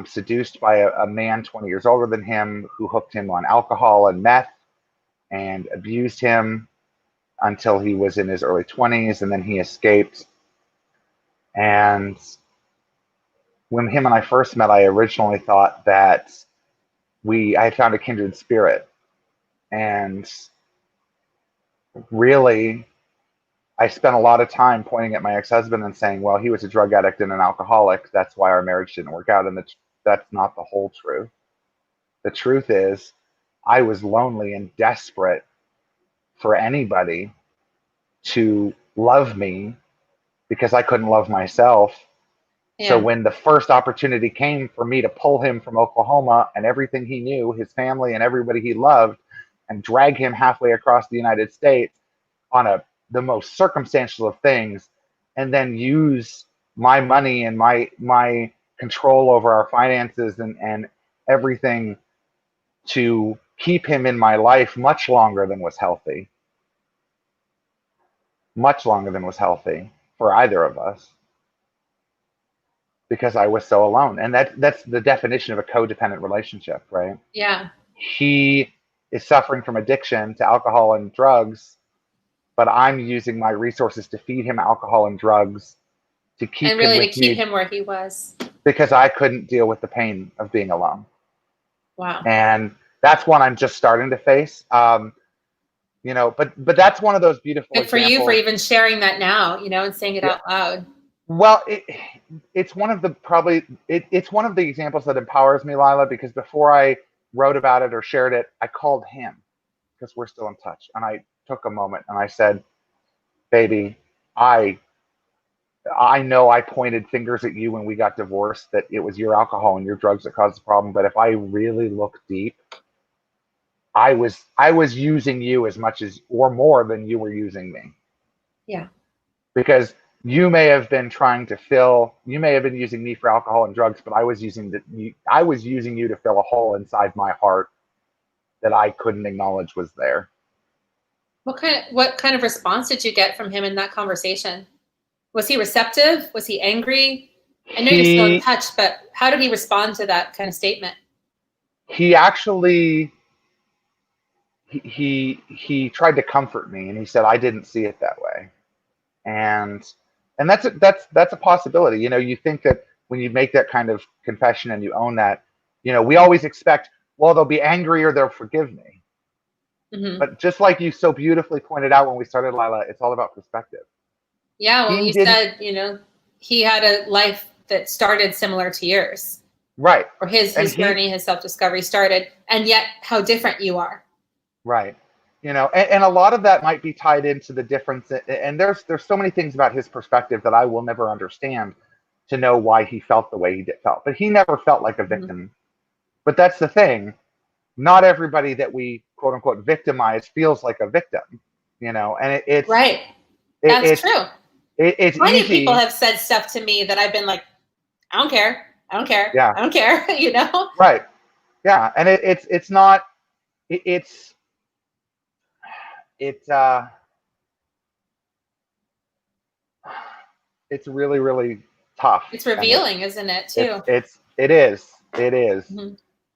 seduced by a man 20 years older than him who hooked him on alcohol and meth and abused him until he was in his early 20s, and then he escaped. And when him and I first met, I originally thought that I had found a kindred spirit. And really, I spent a lot of time pointing at my ex-husband and saying, well, he was a drug addict and an alcoholic. That's why our marriage didn't work out. And that's not the whole truth. The truth is, I was lonely and desperate for anybody to love me because I couldn't love myself. Yeah. So when the first opportunity came for me to pull him from Oklahoma and everything he knew, his family and everybody he loved, and drag him halfway across the United States on the most circumstantial of things, and then use my money and my control over our finances and everything to keep him in my life much longer than was healthy for either of us, because I was so alone. And that's the definition of a codependent relationship, right? Yeah. He is suffering from addiction to alcohol and drugs, but I'm using my resources to feed him alcohol and drugs to keep him with me, to keep him where he was, because I couldn't deal with the pain of being alone. Wow. And that's one I'm just starting to face. But that's one of those beautiful Good for examples. You for even sharing that now, and saying it out loud. Well, it's one of the it's one of the examples that empowers me, Lila, because before I wrote about it or shared it, I called him, because we're still in touch, and I took a moment and I said, baby, I know I pointed fingers at you when we got divorced, that it was your alcohol and your drugs that caused the problem, but if I really look deep, I was using you as much as or more than you were using me. Yeah. Because you may have been using me for alcohol and drugs, but I was using you to fill a hole inside my heart that I couldn't acknowledge was there. What kind of response did you get from him in that conversation? Was he receptive? Was he angry? I know you're still in touch, but how did he respond to that kind of statement? He actually he tried to comfort me, and he said I didn't see it that way. And that's a possibility. You know, you think that when you make that kind of confession and you own that, you know, we always expect, well, they'll be angry or they'll forgive me. Mm-hmm. But just like you so beautifully pointed out when we started, Lila, it's all about perspective. Yeah, well, you said, you know, he had a life that started similar to yours. Right. Or his journey, his self-discovery started, and yet how different you are. Right. You know, and a lot of that might be tied into the difference. And there's so many things about his perspective that I will never understand to know why he felt the way he felt. But he never felt like a victim. Mm-hmm. But that's the thing. Not everybody that we quote unquote victimize feels like a victim, you know, and it's right. That's true. It's Many easy. People have said stuff to me that I've been like, I don't care. I don't care. Yeah. I don't care. You know? Right. Yeah. And it's not, it's really, really tough. It's revealing, isn't it, too? It is. Mm-hmm.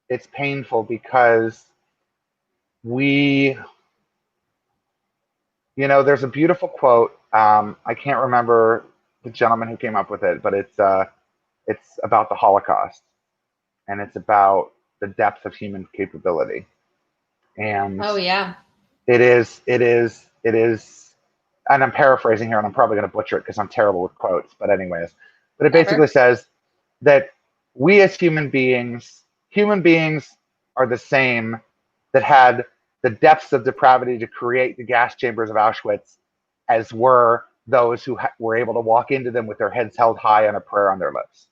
It's painful because you know, there's a beautiful quote. I can't remember the gentleman who came up with it, but it's about the Holocaust, and it's about the depth of human capability. And oh yeah, it is, and I'm paraphrasing here, and I'm probably going to butcher it because I'm terrible with quotes. But anyways, but it basically says that we as human beings are the same that had the depths of depravity to create the gas chambers of Auschwitz as were those who were able to walk into them with their heads held high and a prayer on their lips.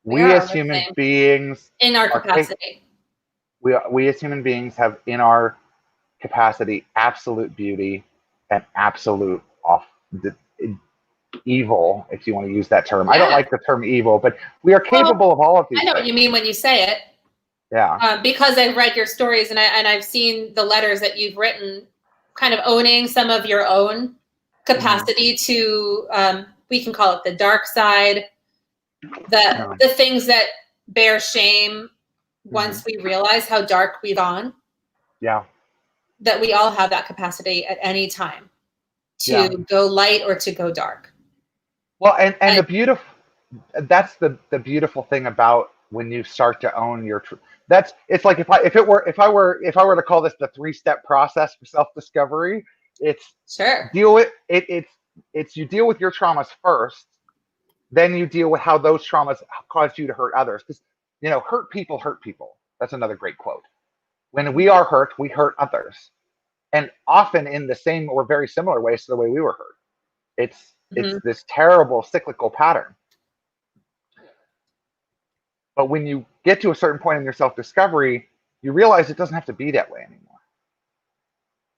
We as human beings, in our capacity, we as human beings have in our capacity absolute beauty and absolute evil, if you want to use that term. Yeah. I don't like the term evil, but we are capable of all of these things. I know things. What you mean when you say it. Yeah. Because I've read your stories and I've seen the letters that you've written, kind of owning some of your own capacity to, we can call it the dark side, the things that bear shame once we realize how dark we've gone. Yeah. That we all have that capacity at any time to go light or to go dark. Well, and the beautiful, that's the beautiful thing about when you start to own your truth. It's like if I were to call this the 3-step process for self-discovery, it's deal with it's you deal with your traumas first, then you deal with how those traumas caused you to hurt others. Because, you know, hurt people. That's another great quote. When we are hurt, we hurt others, and often in the same or very similar ways to the way we were hurt. It's this terrible cyclical pattern. But when you get to a certain point in your self-discovery, you realize it doesn't have to be that way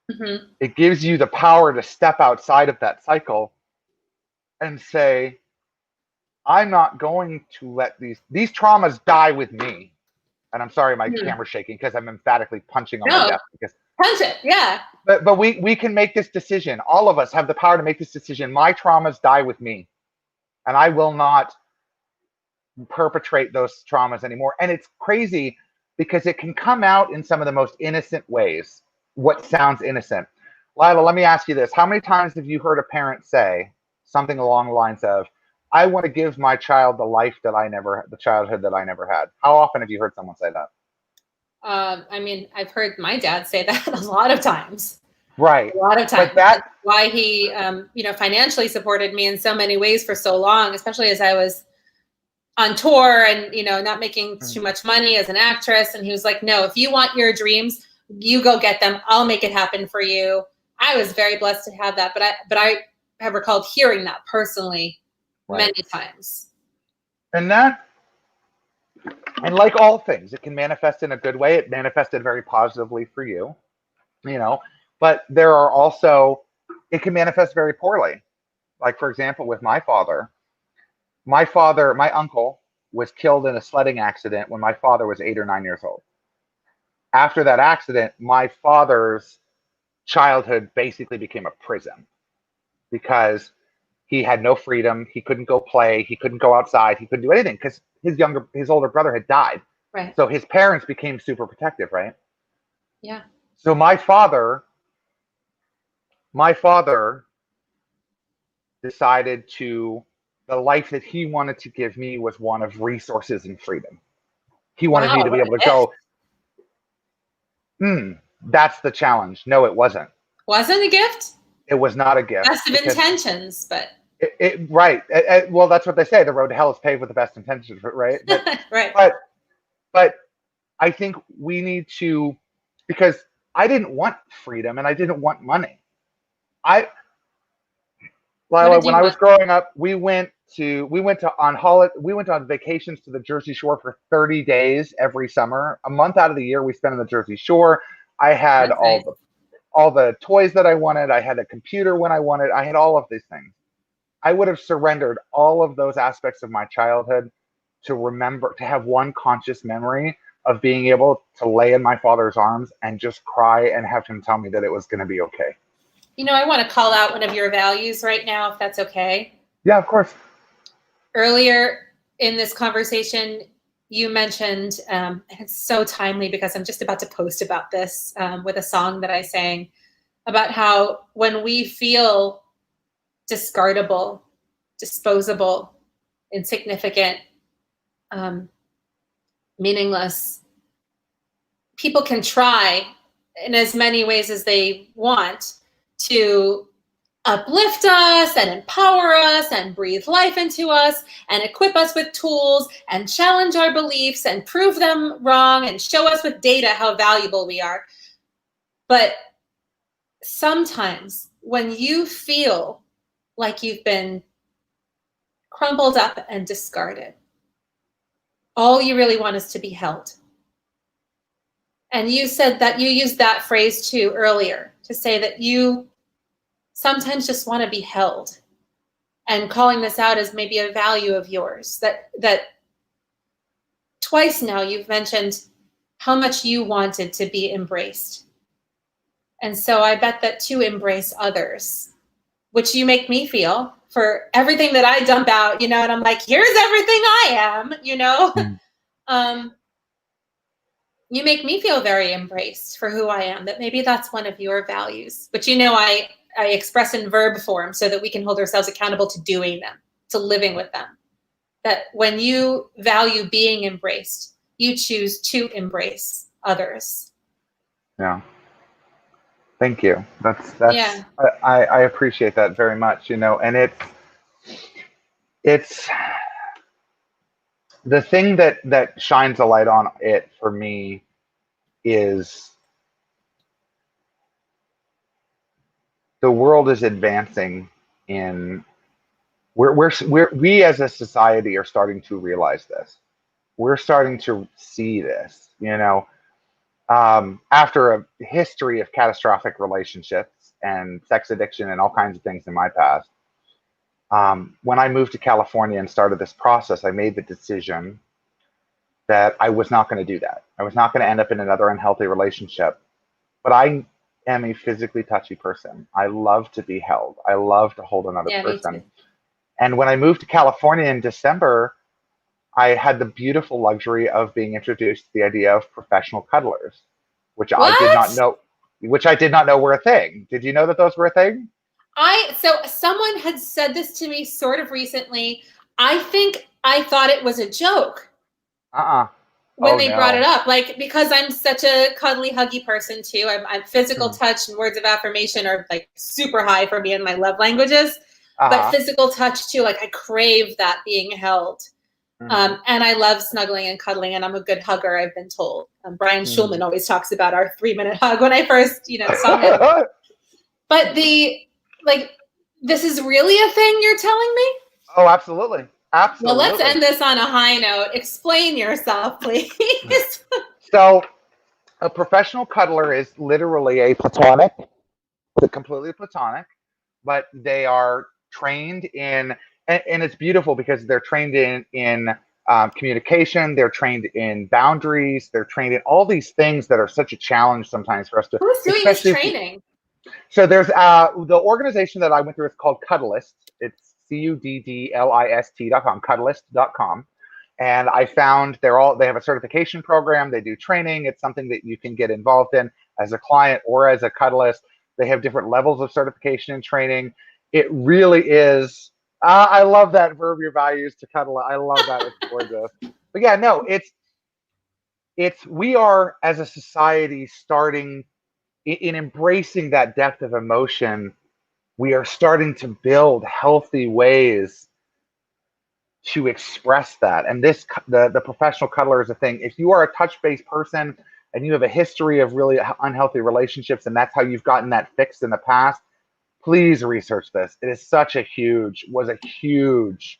anymore. It gives you the power to step outside of that cycle and say, I'm not going to let these traumas die with me. And I'm sorry, my camera's shaking because I'm emphatically punching on my desk. Because, punch it, yeah. But we can make this decision. All of us have the power to make this decision. My traumas die with me, and I will not perpetrate those traumas anymore. And it's crazy because it can come out in some of the most innocent ways. What sounds innocent. Lila, let me ask you this. How many times have you heard a parent say something along the lines of, I want to give my child the childhood that I never had? How often have you heard someone say that? I mean, I've heard my dad say that a lot of times. Right. A lot of times. That's why he, financially supported me in so many ways for so long, especially as I was on tour and, not making too much money as an actress. And he was like, no, if you want your dreams, you go get them. I'll make it happen for you. I was very blessed to have that. But I have recalled hearing that personally many times. And like all things, it can manifest in a good way. It manifested very positively for you, but there are also, it can manifest very poorly. Like, for example, with my uncle was killed in a sledding accident when my father was 8 or 9 years old. After that accident, my father's childhood basically became a prison because he had no freedom. He couldn't go play. He couldn't go outside. He couldn't do anything because his older brother had died. Right. So his parents became super protective, right? Yeah. So my father decided the life that he wanted to give me was one of resources and freedom. He wanted me Wow, to be what a able to gift. go, that's the challenge. No, it wasn't. Wasn't a gift? It was not a gift. Best of intentions, but. Right. Well, that's what they say. The road to hell is paved with the best intentions, right? Right. But I think we need to, because I didn't want freedom and I didn't want money. Lila, when I was growing up, we went on vacations to the Jersey Shore for 30 days every summer. A month out of the year we spent on the Jersey Shore. I had all the toys that I wanted. I had a computer when I wanted. I had all of these things. I would have surrendered all of those aspects of my childhood to have one conscious memory of being able to lay in my father's arms and just cry and have him tell me that it was going to be okay. You know, I want to call out one of your values right now, if that's okay. Yeah, of course. Earlier in this conversation, you mentioned, and it's so timely because I'm just about to post about this with a song that I sang, about how when we feel discardable, disposable, insignificant, meaningless, people can try in as many ways as they want to uplift us and empower us and breathe life into us and equip us with tools and challenge our beliefs and prove them wrong and show us with data how valuable we are. But sometimes when you feel like you've been crumpled up and discarded, all you really want is to be held. And you said that you used that phrase too earlier to say that you sometimes just want to be held, and calling this out as maybe a value of yours, that twice now you've mentioned how much you wanted to be embraced. And so I bet that to embrace others, which you make me feel for everything that I dump out, and I'm like, here's everything I am, you make me feel very embraced for who I am, that maybe that's one of your values, but I express in verb form so that we can hold ourselves accountable to doing them, to living with them. That when you value being embraced, you choose to embrace others. Yeah. Thank you. That's yeah. I appreciate that very much, and it's the thing that shines a light on it for me is the world is advancing in we as a society are starting to realize this. We're starting to see this, after a history of catastrophic relationships and sex addiction and all kinds of things in my past. When I moved to California and started this process, I made the decision that I was not going to do that. I was not going to end up in another unhealthy relationship. But I am a physically touchy person. I love to be held. I love to hold another person. Me too. And when I moved to California in December, I had the beautiful luxury of being introduced to the idea of professional cuddlers, which I did not know were a thing. Did you know that those were a thing? So someone had said this to me sort of recently. I think I thought it was a joke. When they brought it up, because I'm such a cuddly, huggy person too. I'm physical touch and words of affirmation are super high for me in my love languages. But physical touch too, I crave that being held. And I love snuggling and cuddling, and I'm a good hugger, I've been told. Brian Schulman always talks about our 3-minute hug when I first, saw him. But this is really a thing you're telling me? Oh, absolutely. Absolutely. Well, let's end this on a high note. Explain yourself, please. So, a professional cuddler is literally completely platonic, but they are trained in, and it's beautiful because they're trained in communication. They're trained in boundaries. They're trained in all these things that are such a challenge sometimes for us to, Who's doing this especially training? so there's the organization that I went through is called Cuddlist. It's CUDDLIST.com, Cuddlist.com. And I found they have a certification program. They do training. It's something that you can get involved in as a client or as a cuddlist. They have different levels of certification and training. It really is. I love that verb, your values to cuddle. I love that. It's gorgeous. But yeah, no, we are as a society starting in embracing that depth of emotion. We are starting to build healthy ways to express that. And the professional cuddler is a thing. If you are a touch-based person and you have a history of really unhealthy relationships, and that's how you've gotten that fixed in the past, please research this. It is was a huge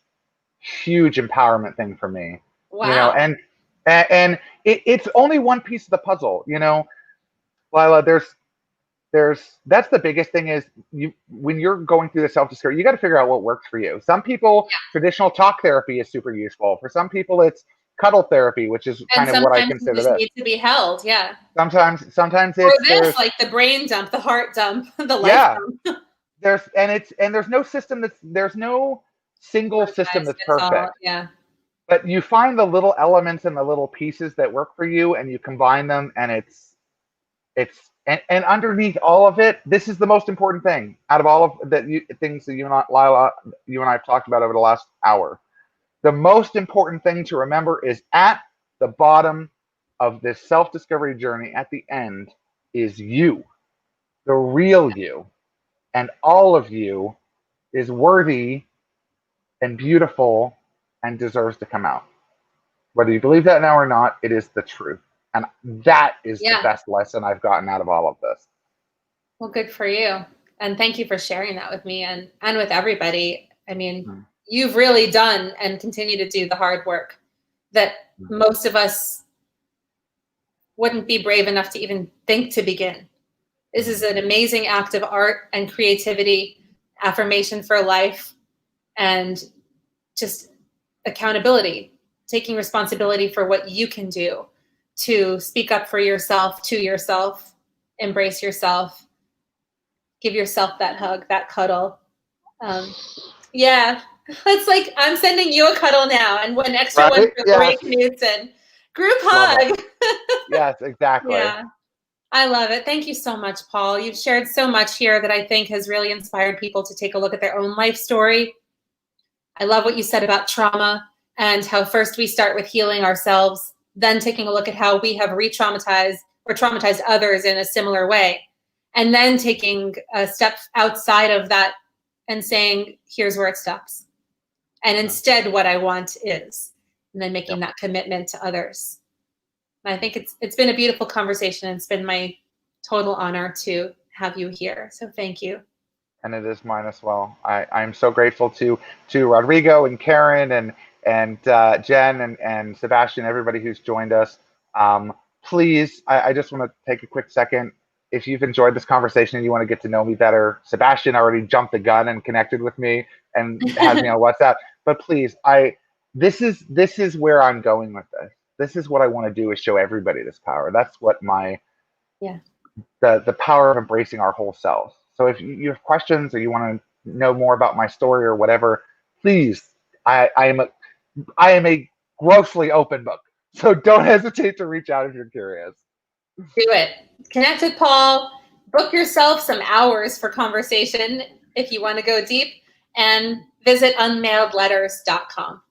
empowerment thing for me. Wow. And it's only one piece of the puzzle. Lila, that's the biggest thing is when you're going through the self-discovery, you got to figure out what works for you. Some people, traditional talk therapy is super useful. For some people, it's cuddle therapy, which is kind of what I consider this. Need to be held. Yeah. Sometimes it's or this, like the brain dump, the heart dump, the life dump. there's no system there's no single system that's perfect. Yeah. But you find the little elements and the little pieces that work for you, and you combine them, and and underneath all of it, this is the most important thing out of all of the things that Lila, you and I have talked about over the last hour. The most important thing to remember is at the bottom of this self-discovery journey, at the end, is you, the real you. And all of you is worthy and beautiful and deserves to come out. Whether you believe that now or not, it is the truth. And that is the best lesson I've gotten out of all of this. Well, good for you. And thank you for sharing that with me and with everybody. I mean, you've really done and continue to do the hard work that most of us wouldn't be brave enough to even think to begin. This is an amazing act of art and creativity, affirmation for life, and just accountability, taking responsibility for what you can do to speak up for yourself, to yourself, embrace yourself, give yourself that hug, that cuddle. It's like I'm sending you a cuddle now, and one extra one for Ray Knudsen. Group hug. Yes, exactly. Yeah. I love it. Thank you so much, Paul. You've shared so much here that I think has really inspired people to take a look at their own life story. I love what you said about trauma and how first we start with healing ourselves, then taking a look at how we have re-traumatized or traumatized others in a similar way, and then taking a step outside of that and saying, here's where it stops. And instead what I want is, and then making that commitment to others. And I think it's been a beautiful conversation, and it's been my total honor to have you here. So thank you. And it is mine as well. I'm so grateful to Rodrigo and Karen and Jen and Sebastian, everybody who's joined us. Please, I just want to take a quick second. If you've enjoyed this conversation and you want to get to know me better, Sebastian already jumped the gun and connected with me and has me on WhatsApp. But please, this is where I'm going with this. This is what I want to do, is show everybody this power. That's what the power of embracing our whole selves. So if you have questions or you want to know more about my story or whatever, please, I am a grossly open book. So don't hesitate to reach out if you're curious. Do it. Connect with Paul. Book yourself some hours for conversation if you want to go deep, and visit unmailedletters.com.